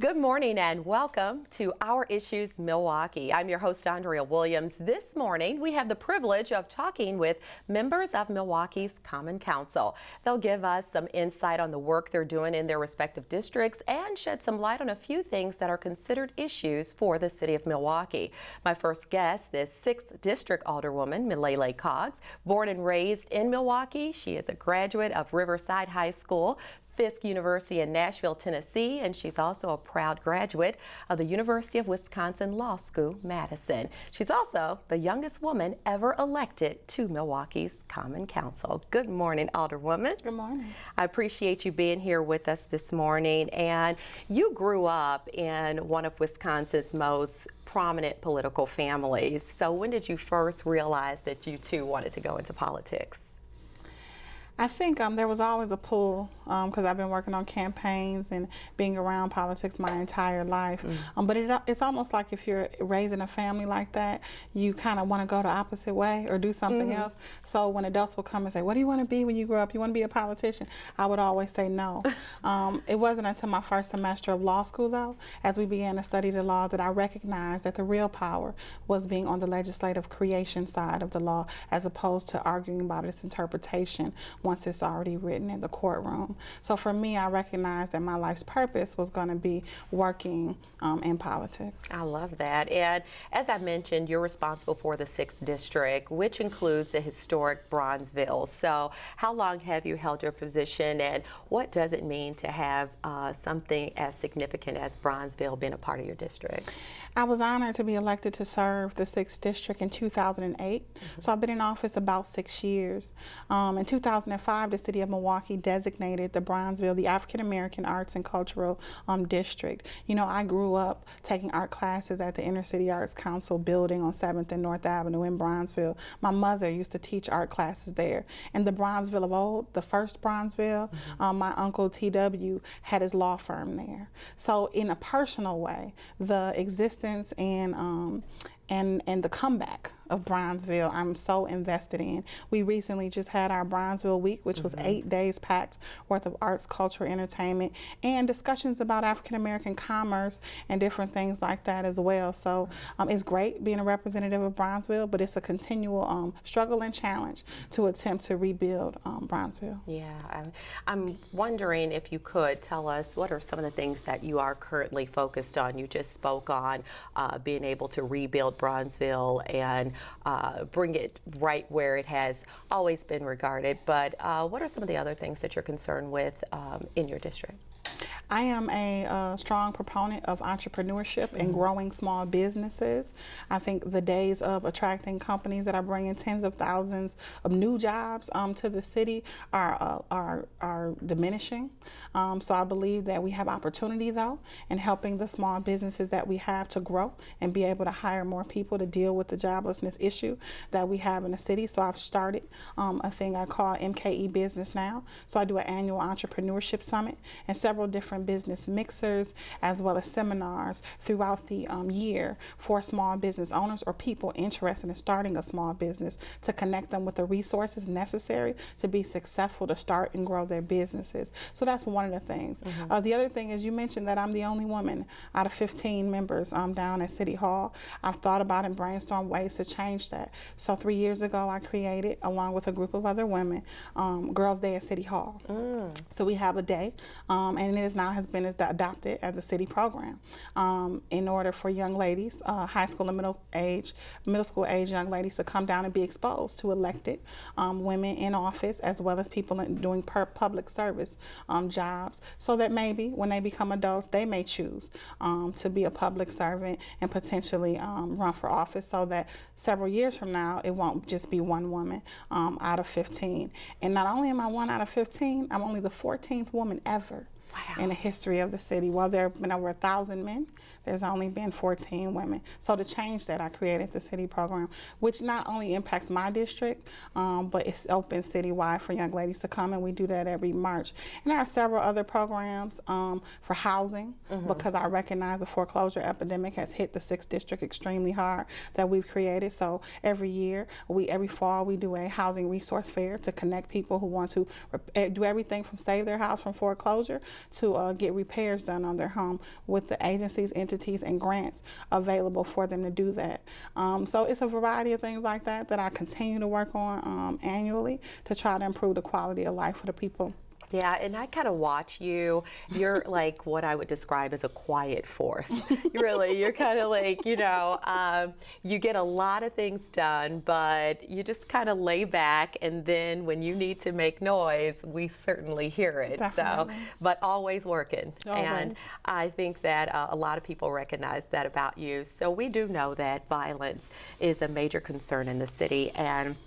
Good morning and welcome to Our Issues Milwaukee. I'm your host, Andrea Williams. This morning, we have the privilege of talking with members of Milwaukee's Common Council. They'll give us some insight on the work they're doing in their respective districts and shed some light on a few things that are considered issues for the city of Milwaukee. My first guest is 6th District Alderwoman Milele Coggs. Born and raised in Milwaukee, she is a graduate of Riverside High School, Fisk University in Nashville, Tennessee, and she's also a proud graduate of the University of Wisconsin Law School, Madison. She's also the youngest woman ever elected to Milwaukee's Common Council. Good morning, Alderwoman. Good morning. I appreciate you being here with us this morning. And you grew up in one of Wisconsin's most prominent political families. So when did you first realize that you too wanted to go into politics? I think there was always a pull because I've been working on campaigns and being around politics my entire life. But it's almost like if you're raised in a family like that, you kind of want to go the opposite way or do something else. So when adults will come and say, what do you want to be when you grow up? You want to be a politician? I would always say no. It wasn't until my first semester of law school, though, as we began to study the law, that I recognized that the real power was being on the legislative creation side of the law as opposed to arguing about its interpretation once it's already written in the courtroom. So for me, I recognized that my life's purpose was going to be working in politics. I love that. And as I mentioned, you're responsible for the 6th District, which includes the historic Bronzeville. So how long have you held your position, and what does it mean to have something as significant as Bronzeville being a part of your district? I was honored to be elected to serve the 6th District in 2008. So I've been in office about 6 years. In 2005, the city of Milwaukee designated the Bronzeville the African American Arts and Cultural District. You know, I grew up taking art classes at the Inner City Arts Council building on 7th and North Avenue in Bronzeville. My mother used to teach art classes there. And the Bronzeville of old, the first Bronzeville, my uncle T.W. had his law firm there. So in a personal way, the existence and the comeback of Bronzeville, I'm so invested in. We recently just had our Bronzeville Week, which was 8 days packed worth of arts, culture, entertainment, and discussions about African American commerce and different things like that as well. So it's great being a representative of Bronzeville, but it's a continual struggle and challenge to attempt to rebuild Bronzeville. Yeah, I'm wondering if you could tell us what are some of the things that you are currently focused on. You just spoke on being able to rebuild Bronzeville and bring it right where it has always been regarded. But what are some of the other things that you're concerned with in your district? I am a strong proponent of entrepreneurship and growing small businesses. I think the days of attracting companies that are bringing tens of thousands of new jobs to the city are diminishing. So I believe that we have opportunity, though, in helping the small businesses that we have to grow and be able to hire more people to deal with the joblessness issue that we have in the city. So I've started a thing I call MKE Business Now. So I do an annual entrepreneurship summit and several different business mixers as well as seminars throughout the year for small business owners or people interested in starting a small business to connect them with the resources necessary to be successful to start and grow their businesses. So that's one of the things. The other thing is you mentioned that I'm the only woman out of 15 members down at City Hall. I've thought about and brainstormed ways to change that. So 3 years ago I created, along with a group of other women, Girls Day at City Hall. So we have a day and it is now has been adopted as a city program in order for young ladies, high school and middle school age young ladies to come down and be exposed to elected women in office as well as people doing public service jobs, so that maybe when they become adults they may choose to be a public servant and potentially run for office, so that several years from now it won't just be one woman out of 15. And not only am I 1 out of 15, I'm only the 14th woman ever in the history of the city. While there have been over 1,000 men, there's only been 14 women. So to change that, I created the city program, which not only impacts my district, but it's open citywide for young ladies to come, and we do that every March. And there are several other programs for housing, because I recognize the foreclosure epidemic has hit the 6th District extremely hard, that we've created. So every fall, we do a housing resource fair to connect people who want to do everything from save their house from foreclosure to get repairs done on their home with the agencies, entities, and grants available for them to do that. So it's a variety of things like that that I continue to work on annually to try to improve the quality of life for the people. Yeah, and I kind of watch you. You're like what I would describe as a quiet force. Really, you're kind of like, you know, you get a lot of things done, but you just kind of lay back, and then when you need to make noise, we certainly hear it. Definitely. So, but always working. Always. And I think that a lot of people recognize that about you. So we do know that violence is a major concern in the city, and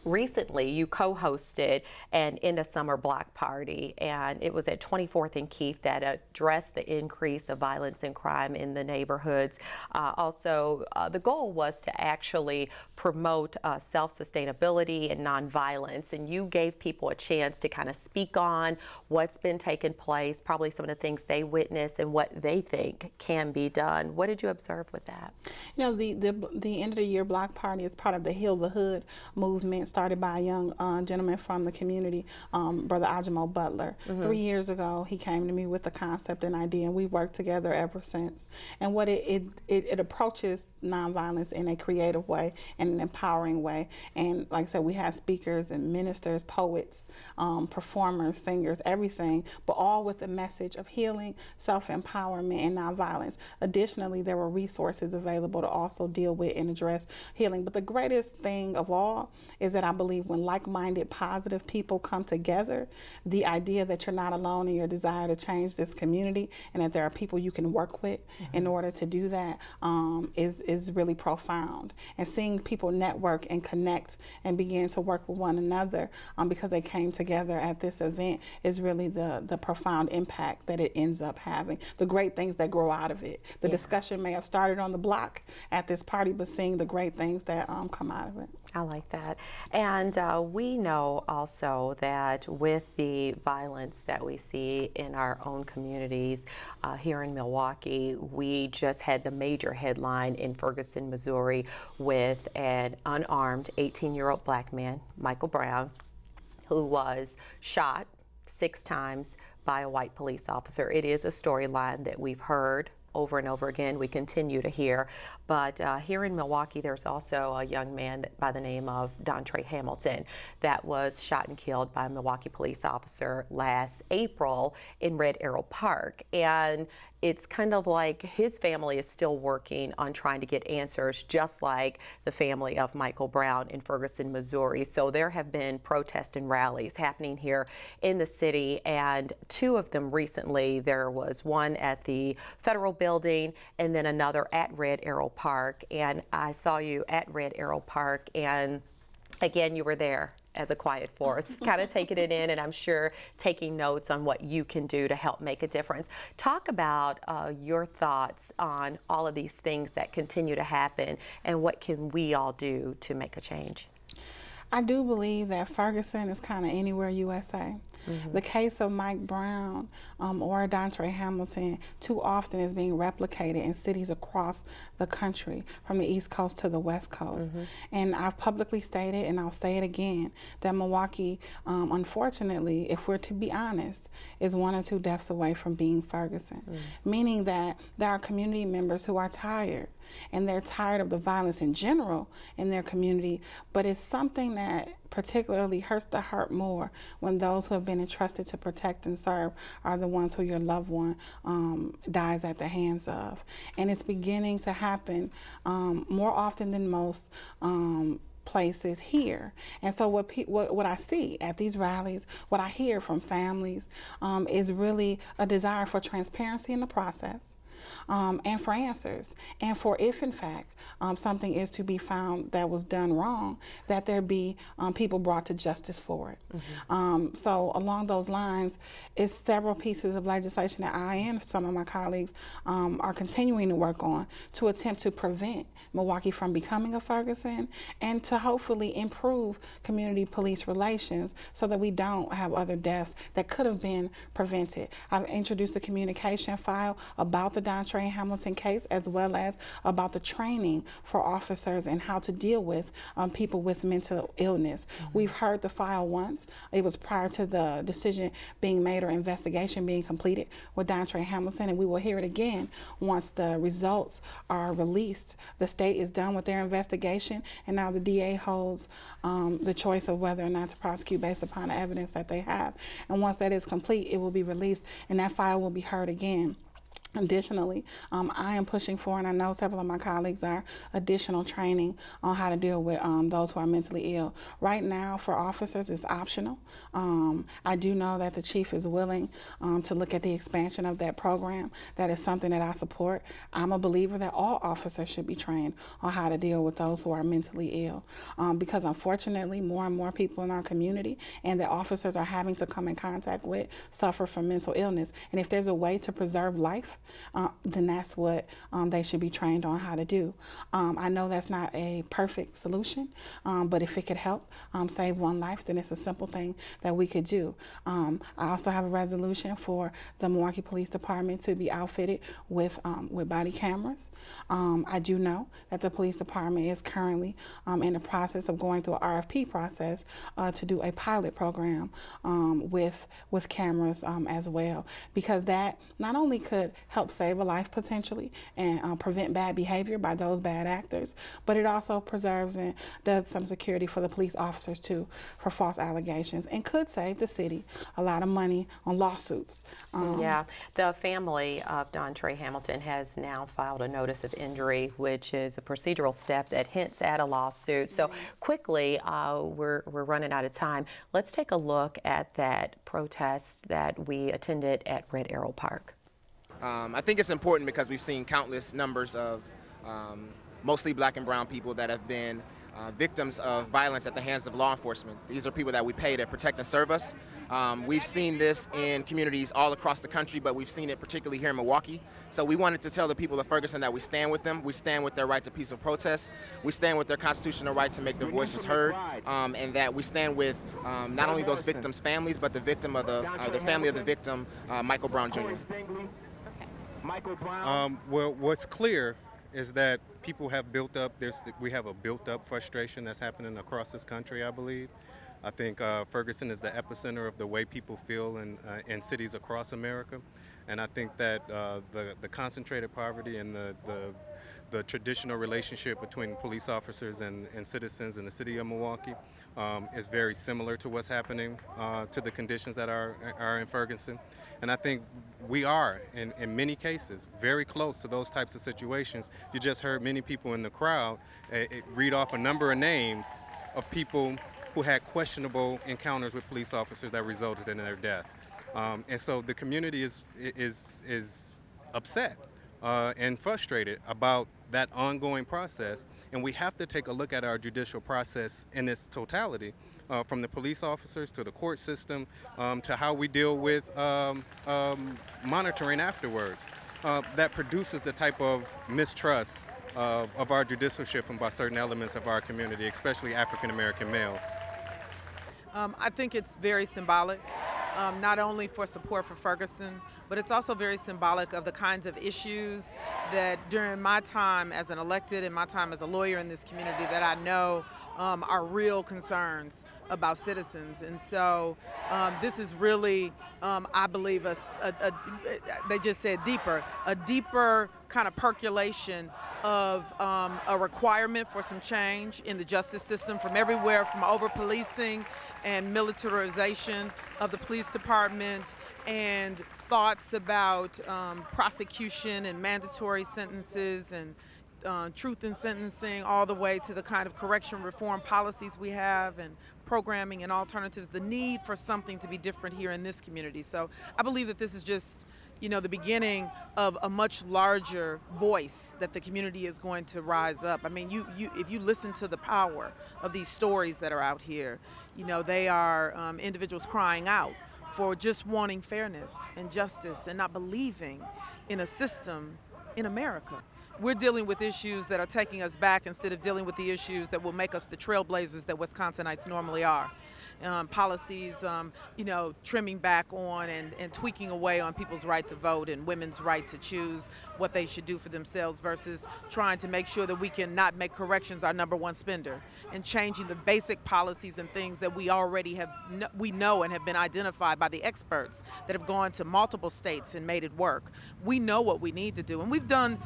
recently, you co-hosted an end-of-summer block party, and it was at 24th and Keefe that addressed the increase of violence and crime in the neighborhoods. Also, the goal was to actually promote self-sustainability and nonviolence, and you gave people a chance to kind of speak on what's been taking place, probably some of the things they witnessed and what they think can be done. What did you observe with that? You know, the end of the year block party is part of the Heal the Hood movement, started by a young gentleman from the community, Brother Ajimo Butler. 3 years ago, he came to me with the concept and idea, and we worked together ever since. And what it approaches nonviolence in a creative way and an empowering way. And like I said, we have speakers and ministers, poets, performers, singers, everything, but all with the message of healing, self-empowerment, and nonviolence. Additionally, there were resources available to also deal with and address healing. But the greatest thing of all is that I believe when like-minded, positive people come together, the idea that you're not alone in your desire to change this community, and that there are people you can work with in order to do that, is really profound. And seeing people network and connect and begin to work with one another because they came together at this event is really the profound impact that it ends up having. The great things that grow out of it. The discussion may have started on the block at this party, but seeing the great things that come out of it. I like that. And we know also that with the violence that we see in our own communities here in Milwaukee, we just had the major headline in Ferguson, Missouri, with an unarmed 18-year-old black man, Michael Brown, who was shot 6 times by a white police officer. It is a storyline that we've heard over and over again. We continue to hear. But here in Milwaukee, there's also a young man by the name of Dontre Hamilton that was shot and killed by a Milwaukee police officer last April in Red Arrow Park. And it's kind of like his family is still working on trying to get answers, just like the family of Michael Brown in Ferguson, Missouri. So there have been protests and rallies happening here in the city, and 2 of them recently. There was one at the Federal Building and then another at Red Arrow Park. And I saw you at Red Arrow Park, and again, you were there as a quiet force, kind of taking it in, and I'm sure taking notes on what you can do to help make a difference. Talk about your thoughts on all of these things that continue to happen, and what can we all do to make a change? I do believe that Ferguson is kind of anywhere USA. The case of Mike Brown or Dontre Hamilton too often is being replicated in cities across the country, from the East Coast to the West Coast. And I've publicly stated, and I'll say it again, that Milwaukee, unfortunately, if we're to be honest, is 1 or 2 deaths away from being Ferguson. Meaning that there are community members who are tired, and they're tired of the violence in general in their community, but it's something that particularly hurts the heart more when those who have been entrusted to protect and serve are the ones who your loved one dies at the hands of. And it's beginning to happen more often than most places here. And so what I see at these rallies, what I hear from families is really a desire for transparency in the process. And for answers, and for if in fact something is to be found that was done wrong, that there be people brought to justice for it. So along those lines, it's several pieces of legislation that I and some of my colleagues are continuing to work on to attempt to prevent Milwaukee from becoming a Ferguson, and to hopefully improve community police relations so that we don't have other deaths that could have been prevented. I've introduced a communication file about the Dontre Hamilton case, as well as about the training for officers and how to deal with people with mental illness. We've heard the file once. It was prior to the decision being made or investigation being completed with Dontre Hamilton, and we will hear it again once the results are released. The state is done with their investigation, and now the DA holds the choice of whether or not to prosecute based upon the evidence that they have. And once that is complete, it will be released, and that file will be heard again. Additionally, I am pushing for, and I know several of my colleagues are, additional training on how to deal with those who are mentally ill. Right now, for officers, it's optional. I do know that the chief is willing to look at the expansion of that program. That is something that I support. I'm a believer that all officers should be trained on how to deal with those who are mentally ill, because unfortunately, more and more people in our community and that officers are having to come in contact with suffer from mental illness. And if there's a way to preserve life, then that's what they should be trained on how to do. I know that's not a perfect solution, but if it could help save one life, then it's a simple thing that we could do. I also have a resolution for the Milwaukee Police Department to be outfitted with body cameras. I do know that the police department is currently in the process of going through an RFP process to do a pilot program with cameras as well, because that not only could help save a life potentially and prevent bad behavior by those bad actors, but it also preserves and does some security for the police officers too for false allegations, and could save the city a lot of money on lawsuits. Yeah, the family of Dontre Hamilton has now filed a notice of injury, which is a procedural step that hints at a lawsuit. So quickly, we're running out of time. Let's take a look at that protest that we attended at Red Arrow Park. I think it's important because we've seen countless numbers of mostly black and brown people that have been victims of violence at the hands of law enforcement. These are people that we pay to protect and serve us. We've seen this in communities all across the country, but we've seen it particularly here in Milwaukee. So we wanted to tell the people of Ferguson that we stand with them. We stand with their right to peaceful protest. We stand with their constitutional right to make their voices heard, and that we stand with not only those victims' families, but the victim of the family of the victim, Michael Brown Jr. Well, what's clear is that people have built up, we have a built-up frustration that's happening across this country, I believe. I think Ferguson is the epicenter of the way people feel in cities across America. And I think that the concentrated poverty and the traditional relationship between police officers and citizens in the city of Milwaukee is very similar to what's happening to the conditions that are in Ferguson. And I think we are, in many cases, very close to those types of situations. You just heard many people in the crowd read off a number of names of people who had questionable encounters with police officers that resulted in their death. And so the community is upset and frustrated about that ongoing process. And we have to take a look at our judicial process in its totality, from the police officers to the court system to how we deal with monitoring afterwards. That produces the type of mistrust of our judicial system by certain elements of our community, especially African American males. I think it's very symbolic, not only for support for Ferguson, but it's also very symbolic of the kinds of issues that during my time as an elected and my time as a lawyer in this community that I know are real concerns about citizens. And so this is really, I believe, they just said a deeper kind of percolation of a requirement for some change in the justice system, from everywhere from over-policing and militarization of the police department, and thoughts about prosecution and mandatory sentences and truth in sentencing, all the way to the kind of correction reform policies we have and programming and alternatives, the need for something to be different here in this community. So I believe that this is just, the beginning of a much larger voice that the community is going to rise up. I mean, if you listen to the power of these stories that are out here, they are individuals crying out for just wanting fairness and justice and not believing in a system in America. we're dealing with issues that are taking us back instead of dealing with the issues that will make us the trailblazers that Wisconsinites normally are. Policies, trimming back on and tweaking away on people's right to vote and women's right to choose what they should do for themselves versus trying to make sure that we can not make corrections our number one spender, and changing the basic policies and things that we already we know and have been identified by the experts that have gone to multiple states and made it work. We know what we need to do, and we've done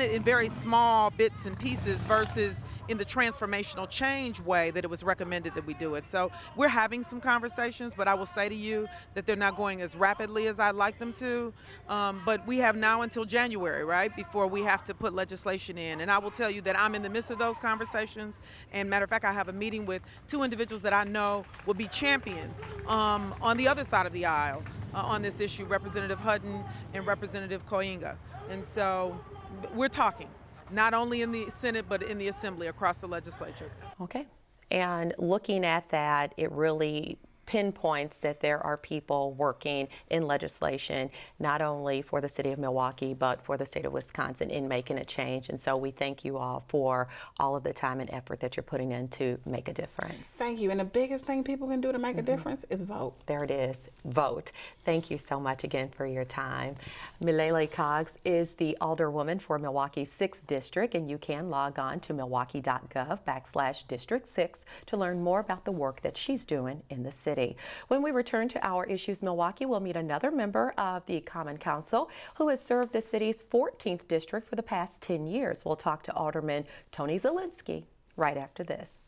it in very small bits and pieces versus in the transformational change way that it was recommended that we do it. So we're having some conversations, but I will say to you that they're not going as rapidly as I'd like them to. But we have now until January, right, before we have to put legislation in. And I will tell you that I'm in the midst of those conversations. And matter of fact, I have a meeting with two individuals that I know will be champions on the other side of the aisle on this issue, Representative Hutton and Representative Koinga. And so we're talking, not only in the Senate, but in the Assembly, across the legislature. Okay. And looking at that, it really pinpoints that there are people working in legislation, not only for the city of Milwaukee, but for the state of Wisconsin in making a change. And so we thank you all for all of the time and effort that you're putting in to make a difference. Thank you. And the biggest thing people can do to make a difference is vote. There it is, vote. Thank you so much again for your time. Milele Coggs is the Alderwoman for Milwaukee's 6th District, and you can log on to milwaukee.gov/District 6 to learn more about the work that she's doing in the city. When we return to Our Issues Milwaukee, we'll meet another member of the Common Council who has served the city's 14th district for the past 10 years. We'll talk to Alderman Tony Zielinski right after this.